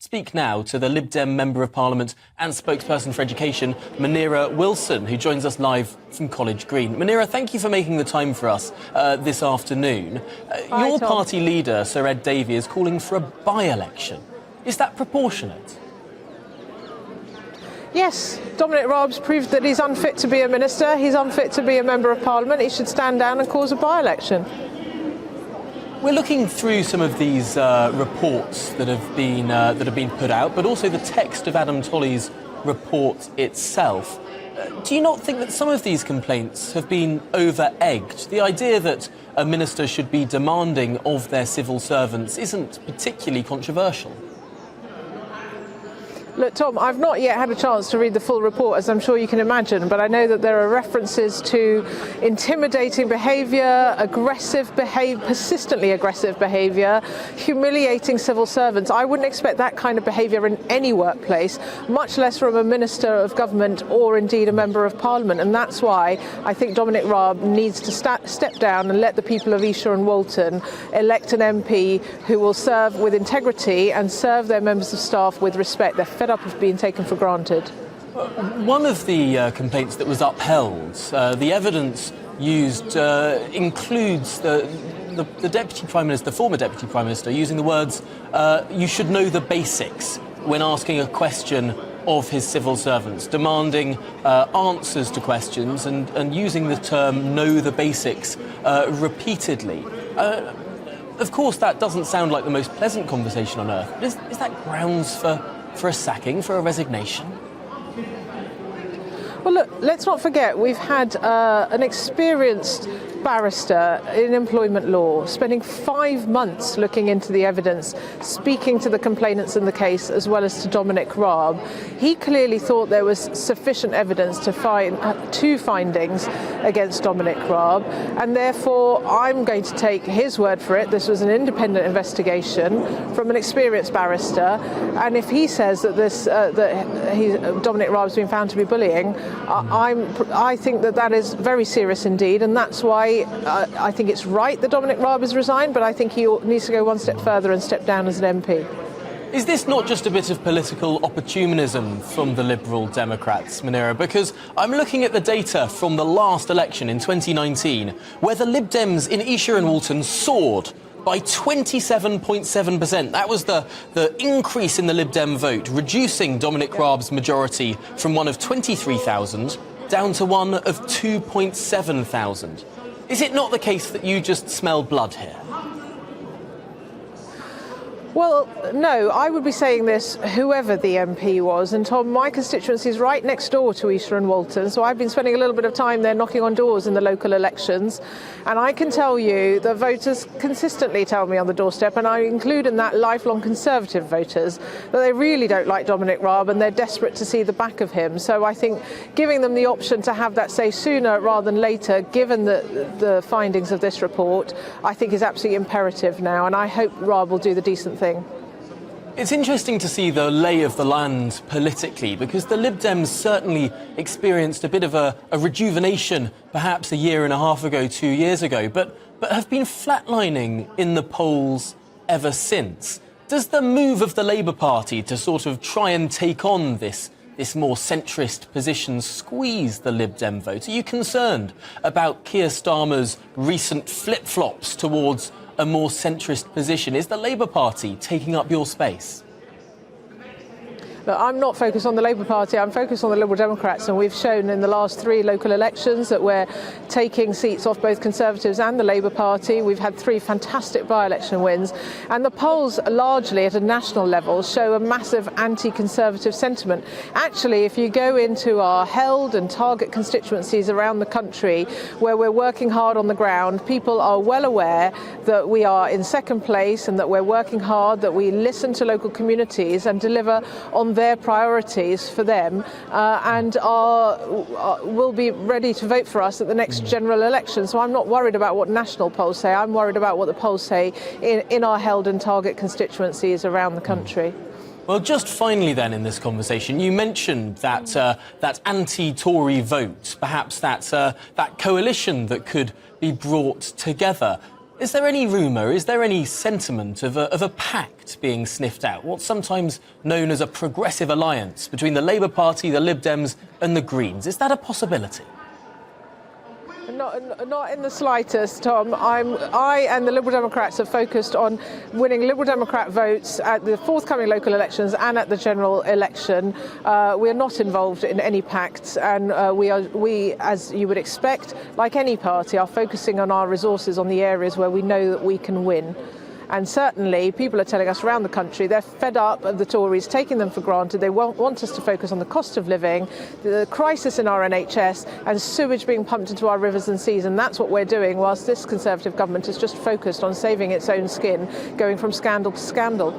speak now to the Lib Dem Member of Parliament and spokesperson for education, Munira Wilson, who joins us live from College Green. Munira, thank you for making the time for us this afternoon. Your party leader, Sir Ed Davey, is calling for a by-election. Is that proportionate? Yes, Dominic Raab's proved that he's unfit to be a minister, he's unfit to be a Member of Parliament. He should stand down and cause a by-election. We're looking through some of these reports that have been put out, but also the text of Adam Tolley's report itself. Do you not think that some of these complaints have been over-egged? The idea that a minister should be demanding of their civil servants isn't particularly controversial. Look, Tom, I've not yet had a chance to read the full report, as I'm sure you can imagine, but I know that there are references to intimidating behaviour, aggressive behaviour, persistently aggressive behaviour, humiliating civil servants. I wouldn't expect that kind of behaviour in any workplace, much less from a Minister of Government or indeed a Member of Parliament. And that's why I think Dominic Raab needs to step down and let the people of Esher and Walton elect an MP who will serve with integrity and serve their members of staff with respect. They're fed up of being taken for granted. One of the complaints that was upheld, the evidence used includes the Deputy Prime Minister, the former Deputy Prime Minister, using the words, you should know the basics when asking a question of his civil servants, demanding answers to questions and using the term know the basics repeatedly. Of course, that doesn't sound like the most pleasant conversation on earth, but is that grounds for a sacking, for a resignation? Well, look, let's not forget, we've had an experienced barrister in employment law spending 5 months looking into the evidence, speaking to the complainants in the case as well as to Dominic Raab. He clearly thought there was sufficient evidence to find two findings against Dominic Raab, and therefore I'm going to take his word for it. This was an independent investigation from an experienced barrister, and if he says that Dominic Raab's been found to be bullying, I think that is very serious indeed, and that's why I think it's right that Dominic Raab has resigned, but I think he needs to go one step further and step down as an MP. Is this not just a bit of political opportunism from the Liberal Democrats, Munira? Because I'm looking at the data from the last election in 2019, where the Lib Dems in Esher and Walton soared by 27.7%. That was the increase in the Lib Dem vote, reducing Dominic Raab's majority from one of 23,000 down to one of 2,700. Is it not the case that you just smell blood here? Well, no, I would be saying this whoever the MP was. And Tom, my constituency is right next door to Esher and Walton, so I've been spending a little bit of time there knocking on doors in the local elections. And I can tell you the voters consistently tell me on the doorstep, and I include in that lifelong Conservative voters, that they really don't like Dominic Raab and they're desperate to see the back of him. So I think giving them the option to have that say sooner rather than later, given the findings of this report, I think is absolutely imperative now. And I hope Raab will do the decent thing. It's interesting to see the lay of the land politically, because the Lib Dems certainly experienced a bit of a rejuvenation perhaps a year and a half ago, 2 years ago, but have been flatlining in the polls ever since. Does the move of the Labour Party to sort of try and take on this more centrist position squeeze the Lib Dem vote? Are you concerned about Keir Starmer's recent flip-flops towards a more centrist position? Is the Labour Party taking up your space? Look, I'm not focused on the Labour Party, I'm focused on the Liberal Democrats, and we've shown in the last 3 local elections that we're taking seats off both Conservatives and the Labour Party. We've had 3 fantastic by-election wins, and the polls largely at a national level show a massive anti-Conservative sentiment. Actually, if you go into our held and target constituencies around the country where we're working hard on the ground, people are well aware that we are in second place and that we're working hard, that we listen to local communities and deliver on their priorities for them, and will be ready to vote for us at the next general election. So I'm not worried about what national polls say. I'm worried about what the polls say in our held and target constituencies around the country. Well, just finally then in this conversation, you mentioned that anti-Tory vote, perhaps that coalition that could be brought together. Is there any rumour, is there any sentiment of a pact being sniffed out, what's sometimes known as a progressive alliance between the Labour Party, the Lib Dems and the Greens? Is that a possibility? Not in the slightest, Tom. I and the Liberal Democrats are focused on winning Liberal Democrat votes at the forthcoming local elections and at the general election. We are not involved in any pacts, and we, as you would expect, like any party, are focusing on our resources on the areas where we know that we can win. And certainly people are telling us around the country they're fed up of the Tories taking them for granted. They want us to focus on the cost of living, the crisis in our NHS and sewage being pumped into our rivers and seas. And that's what we're doing, whilst this Conservative government is just focused on saving its own skin, going from scandal to scandal.